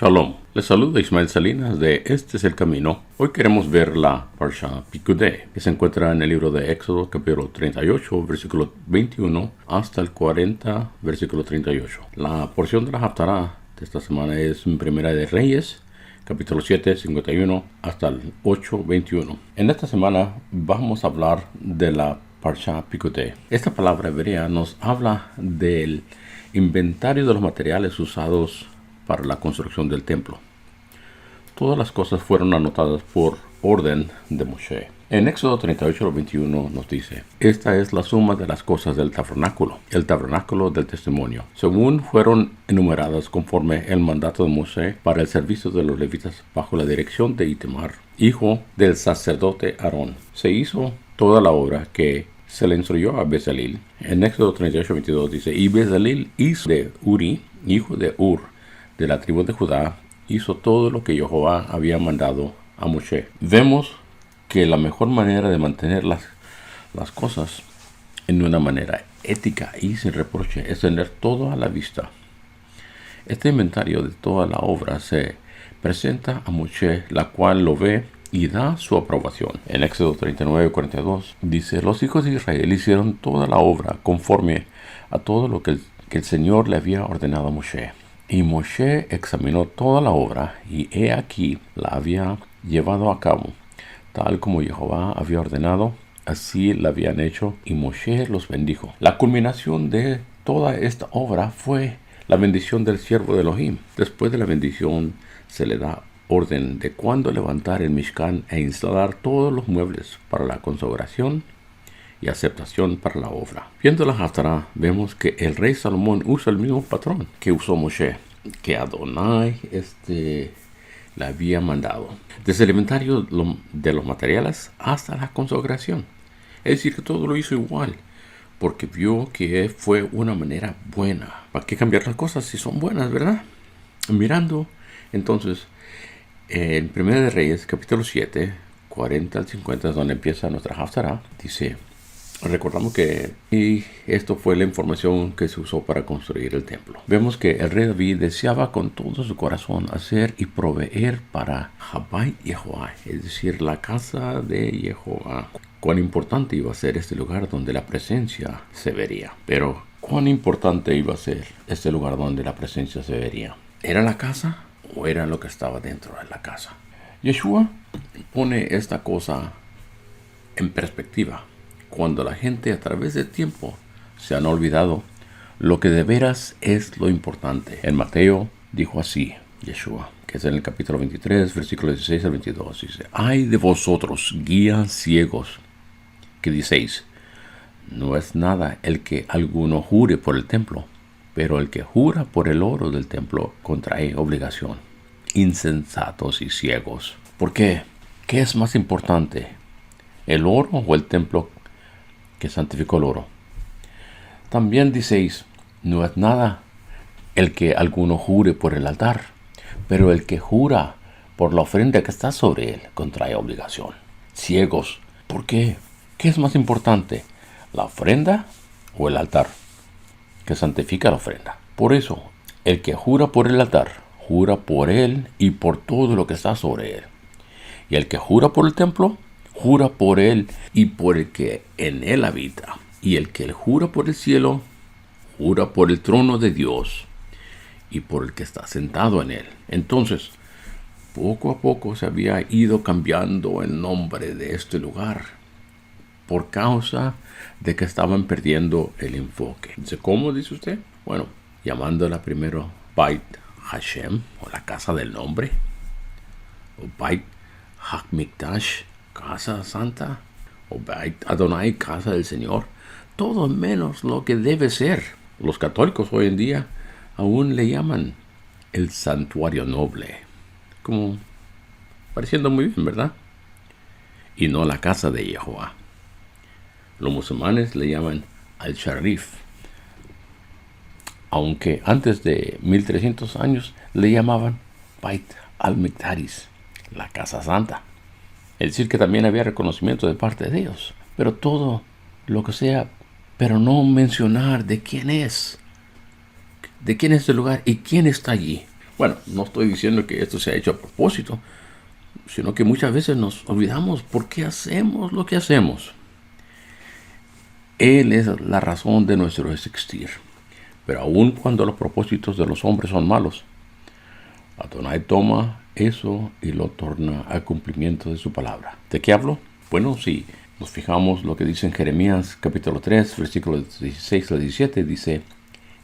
Shalom, les saluda Ismael Salinas de Este es el Camino. Hoy queremos ver la Parsha Pikudei, que se encuentra en el libro de Éxodo, capítulo 38, versículo 21, hasta el 40, versículo 38. La porción de la Haftará de esta semana es en Primera de Reyes, capítulo 7, 51, hasta el 8, 21. En esta semana vamos a hablar de la Parsha Pikudei. Esta palabra hebrea nos habla del inventario de los materiales usados para la construcción del templo. Todas las cosas fueron anotadas por orden de Moshe. En Éxodo 38, 21 nos dice: esta es la suma de las cosas del tabernáculo, el tabernáculo del testimonio, según fueron enumeradas conforme el mandato de Moshe para el servicio de los levitas bajo la dirección de Itamar, hijo del sacerdote Aarón. Se hizo toda la obra que se le instruyó a Bezalel. En Éxodo 38, 22 dice: y Bezalel hizo de Uri, hijo de Ur, de la tribu de Judá, hizo todo lo que Jehová había mandado a Moshe. Vemos que la mejor manera de mantener las cosas en una manera ética y sin reproche es tener todo a la vista. Este inventario de toda la obra se presenta a Moshe, la cual lo ve y da su aprobación. En Éxodo 39, 42 dice: los hijos de Israel hicieron toda la obra conforme a todo lo que el Señor le había ordenado a Moshe. Y Moshe examinó toda la obra, y he aquí la había llevado a cabo, tal como Jehová había ordenado, así la habían hecho, y Moshe los bendijo. La culminación de toda esta obra fue la bendición del siervo de Elohim. Después de la bendición se le da orden de cuándo levantar el Mishkan e instalar todos los muebles para la consagración y aceptación para la obra. Viendo la Haftará, vemos que el rey Salomón usa el mismo patrón que usó Moshe, que Adonai le había mandado, desde el inventario de los materiales hasta la consagración. Es decir, que todo lo hizo igual, porque vio que fue una manera buena. ¿Para qué cambiar las cosas si son buenas, verdad? Mirando entonces en Primera de Reyes, capítulo 7, 40 al 50, es donde empieza nuestra Haftará. Dice: recordamos que esto fue la información que se usó para construir el templo. Vemos que el rey David deseaba con todo su corazón hacer y proveer para Habai Yehová, es decir, la casa de Jehová. Cuán importante iba a ser este lugar donde la presencia se vería. Pero cuán importante iba a ser este lugar donde la presencia se vería. ¿Era la casa o era lo que estaba dentro de la casa? Yeshua pone esta cosa en perspectiva. Cuando la gente a través del tiempo se han olvidado lo que de veras es lo importante. En Mateo dijo así, Yeshua, que es en el capítulo 23, versículos 16 al 22, dice: ay de vosotros, guías ciegos, que decéis: no es nada el que alguno jure por el templo, pero el que jura por el oro del templo contrae obligación. Insensatos y ciegos. ¿Por qué? ¿Qué es más importante, el oro o el templo que santificó el oro? También diceis: no es nada el que alguno jure por el altar, pero el que jura por la ofrenda que está sobre él contrae obligación. Ciegos. ¿Por qué? ¿Qué es más importante, la ofrenda o el altar que santifica la ofrenda? Por eso, el que jura por el altar, jura por él y por todo lo que está sobre él. Y el que jura por el templo, jura por él y por el que en él habita. Y el que jura por el cielo, jura por el trono de Dios y por el que está sentado en él. Entonces, poco a poco se había ido cambiando el nombre de este lugar por causa de que estaban perdiendo el enfoque. ¿Cómo dice usted? Bueno, llamándola primero Beit Hashem, o la casa del nombre, o Beit HaMikdash, casa santa, o Beit Adonai, casa del Señor, todo menos lo que debe ser. Los católicos hoy en día aún le llaman el santuario noble, como pareciendo muy bien, ¿verdad? Y no la casa de Jehová. Los musulmanes le llaman al-Sharif, aunque antes de 1300 años le llamaban Beit al-Mikdash, la casa santa. Es decir, que también había reconocimiento de parte de ellos, pero todo lo que sea, pero no mencionar de quién es el lugar y quién está allí. Bueno, no estoy diciendo que esto se ha hecho a propósito, sino que muchas veces nos olvidamos por qué hacemos lo que hacemos. Él es la razón de nuestro existir. Pero aun cuando los propósitos de los hombres son malos, Adonai toma eso y lo torna al cumplimiento de su palabra. ¿De qué hablo? Bueno, si nos fijamos lo que dice en Jeremías capítulo 3, versículos 16 al 17, dice: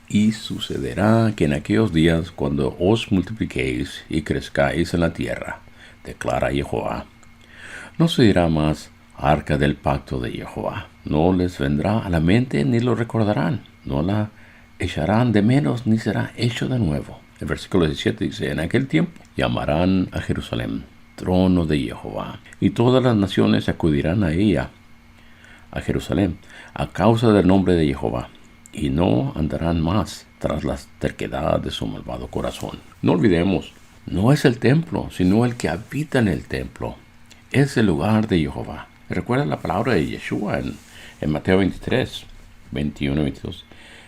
y sucederá que en aquellos días, cuando os multipliquéis y crezcáis en la tierra, declara Jehová, no se dirá más arca del pacto de Jehová. No les vendrá a la mente ni lo recordarán. No la echarán de menos ni será hecho de nuevo. El versículo 17 dice: en aquel tiempo llamarán a Jerusalén trono de Jehová, y todas las naciones acudirán a ella, a Jerusalén, a causa del nombre de Jehová, y no andarán más tras la terquedad de su malvado corazón. No olvidemos, no es el templo, sino el que habita en el templo. Es el lugar de Jehová. Recuerda la palabra de Yeshua en Mateo 23, 21 y 22.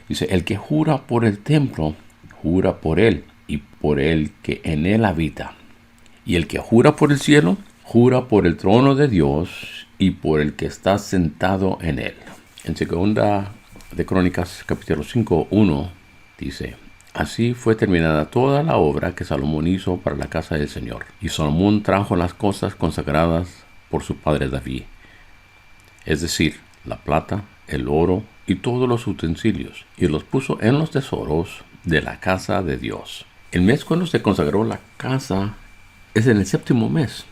Dice: el que jura por el templo, jura por él y por el que en él habita. Y el que jura por el cielo, jura por el trono de Dios y por el que está sentado en él. En segunda de Crónicas, capítulo 5, 1, dice: así fue terminada toda la obra que Salomón hizo para la casa del Señor. Y Salomón trajo las cosas consagradas por su padre David, es decir, la plata, el oro y todos los utensilios, y los puso en los tesoros de la casa de Dios. El mes cuando se consagró la casa es en el séptimo mes,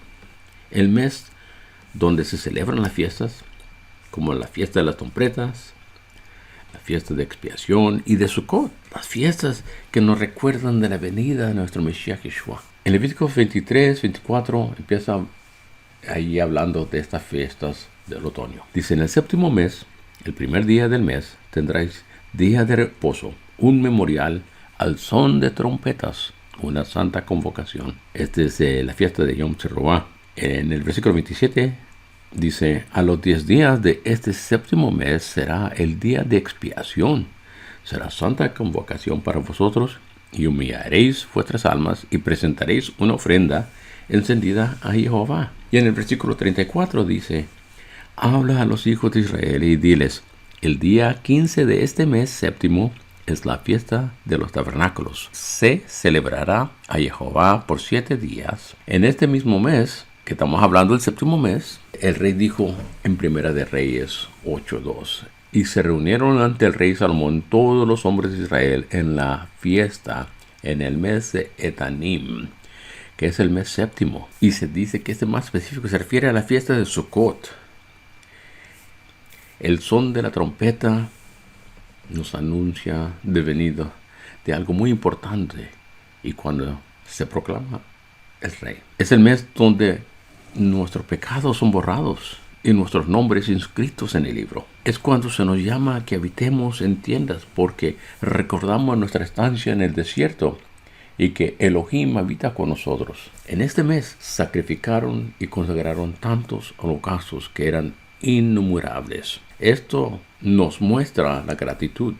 el mes donde se celebran las fiestas, como la fiesta de las trompetas, la fiesta de expiación y de Sukkot, las fiestas que nos recuerdan de la venida de nuestro Mesías Yeshua. En Levíticos 23, 24 empieza ahí hablando de estas fiestas del otoño. Dice: en el séptimo mes, el primer día del mes, tendréis día de reposo, un memorial al son de trompetas, una santa convocación. Esta es la fiesta de Yom Teruah. En el versículo 27 dice: a los 10 días de este séptimo mes será el día de expiación. Será santa convocación para vosotros, y humillaréis vuestras almas y presentaréis una ofrenda encendida a Jehová. Y en el versículo 34 dice: habla a los hijos de Israel y diles: el día 15 de este mes séptimo es la fiesta de los tabernáculos. Se celebrará a Jehová por 7 días. En este mismo mes, que estamos hablando del séptimo mes, el rey dijo en Primera de Reyes 8:2: y se reunieron ante el rey Salomón todos los hombres de Israel en la fiesta en el mes de Etanim, que es el mes séptimo. Y se dice que este más específico se refiere a la fiesta de Sukkot. El son de la trompeta nos anuncia de venida de algo muy importante, y cuando se proclama el rey. Es el mes donde nuestros pecados son borrados y nuestros nombres inscritos en el libro. Es cuando se nos llama a que habitemos en tiendas, porque recordamos nuestra estancia en el desierto y que Elohim habita con nosotros. En este mes sacrificaron y consagraron tantos holocaustos que eran innumerables. Esto nos muestra la gratitud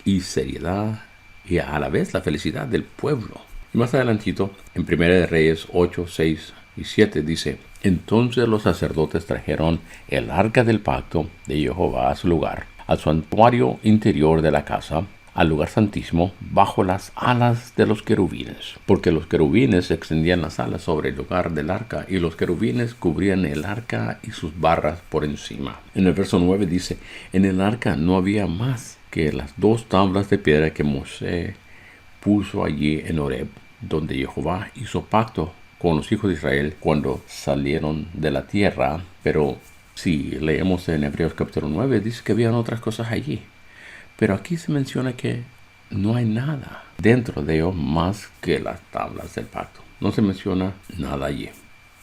y seriedad y a la vez la felicidad del pueblo. Y más adelantito, en Primera de Reyes 8, 6 y 7 dice: entonces los sacerdotes trajeron el arca del pacto de Jehová a su lugar, al santuario interior de la casa, al lugar santísimo, bajo las alas de los querubines, porque los querubines extendían las alas sobre el lugar del arca, y los querubines cubrían el arca y sus barras por encima. En el verso 9 dice: en el arca no había más que las 2 tablas de piedra que Moisés puso allí en Horeb, donde Jehová hizo pacto con los hijos de Israel cuando salieron de la tierra. Pero si leemos en Hebreos capítulo 9, dice que habían otras cosas allí. Pero aquí se menciona que no hay nada dentro de ellos más que las tablas del pacto. No se menciona nada allí.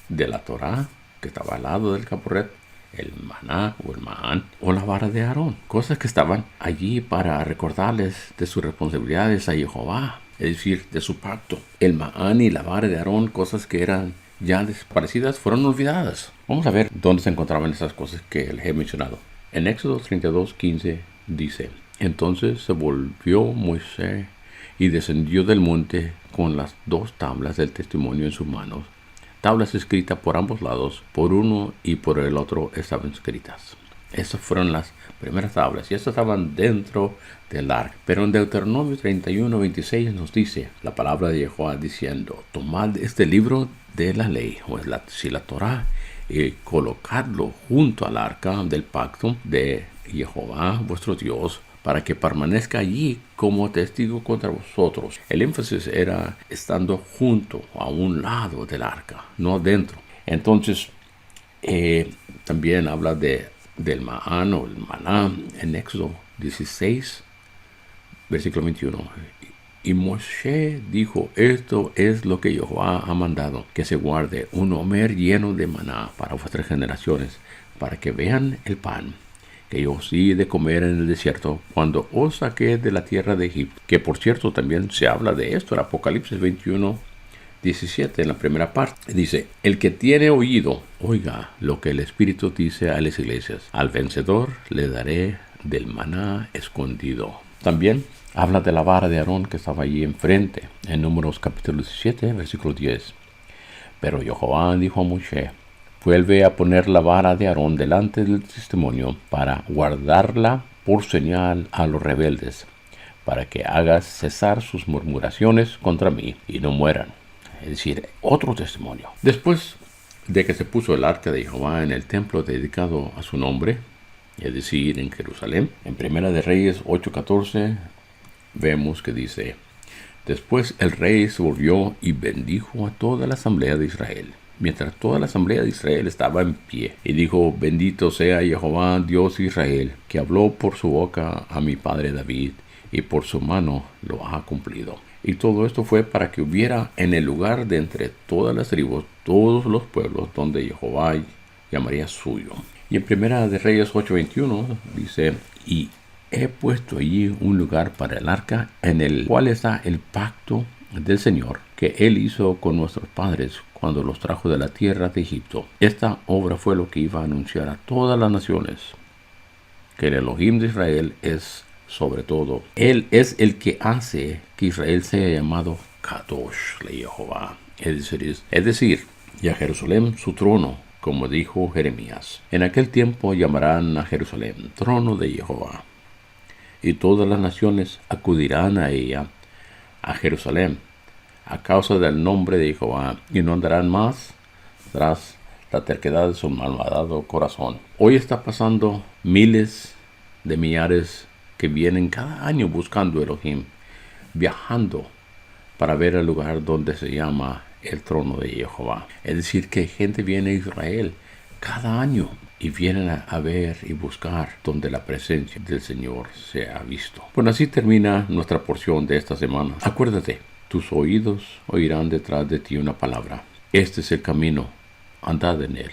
De la Torá, que estaba al lado del caporet, el maná o el mahán, o la vara de Aarón. Cosas que estaban allí para recordarles de sus responsabilidades a Jehová, es decir, de su pacto. El mahán y la vara de Aarón, cosas que eran ya desaparecidas, fueron olvidadas. Vamos a ver dónde se encontraban esas cosas que les he mencionado. En Éxodo 32:15 dice: entonces se volvió Moisés y descendió del monte con las 2 tablas del testimonio en sus manos. Tablas escritas por ambos lados, por uno y por el otro estaban escritas. Esas fueron las primeras tablas, y estas estaban dentro del arca. Pero en Deuteronomio 31:26 nos dice la palabra de Jehová diciendo: tomad este libro de la ley, o es la Torá, y colocadlo junto al arca del pacto de Jehová vuestro Dios, para que permanezca allí como testigo contra vosotros. El énfasis era estando junto, a un lado del arca, no dentro. Entonces, también habla del Ma'án o el maná en Éxodo 16, versículo 21. Y Moshe dijo: esto es lo que Jehová ha mandado, que se guarde un homer lleno de maná para vuestras generaciones, para que vean el pan que yo os di de comer en el desierto cuando os saqué de la tierra de Egipto. Que por cierto también se habla de esto en Apocalipsis 21:17, en la primera parte. Dice: el que tiene oído, oiga lo que el Espíritu dice a las iglesias. Al vencedor le daré del maná escondido. También habla de la vara de Aarón que estaba allí enfrente, en Números capítulo 17, versículo 10. Pero Jehová dijo a Moshe: vuelve a poner la vara de Aarón delante del testimonio para guardarla por señal a los rebeldes, para que hagas cesar sus murmuraciones contra mí y no mueran. Es decir, otro testimonio. Después de que se puso el arca de Jehová en el templo dedicado a su nombre, es decir, en Jerusalén, en Primera de Reyes 8:14, vemos que dice: después el rey se volvió y bendijo a toda la asamblea de Israel, mientras toda la asamblea de Israel estaba en pie, y dijo: bendito sea Jehová Dios de Israel, que habló por su boca a mi padre David, y por su mano lo ha cumplido. Y todo esto fue para que hubiera en el lugar de entre todas las tribus, todos los pueblos donde Jehová llamaría suyo. Y en Primera de Reyes 8:21 dice: y he puesto allí un lugar para el arca, en el cual está el pacto del Señor que él hizo con nuestros padres cuando los trajo de la tierra de Egipto. Esta obra fue lo que iba a anunciar a todas las naciones que el Elohim de Israel es sobre todo. Él es el que hace que Israel sea llamado Kadosh le Jehová. Es decir, y a Jerusalén su trono, como dijo Jeremías. En aquel tiempo llamarán a Jerusalén trono de Jehová, y todas las naciones acudirán a ella, a Jerusalén, a causa del nombre de Jehová, y no andarán más tras la terquedad de su malvado corazón. Hoy está pasando miles de millares que vienen cada año buscando Elohim, viajando para ver el lugar donde se llama el trono de Jehová. Es decir, que gente viene a Israel cada año y vienen a ver y buscar donde la presencia del Señor se ha visto. Bueno, así termina nuestra porción de esta semana. Acuérdate, tus oídos oirán detrás de ti una palabra: este es el camino, andad en él,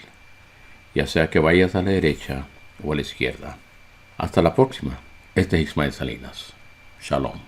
ya sea que vayas a la derecha o a la izquierda. Hasta la próxima. Este es Ismael Salinas. Shalom.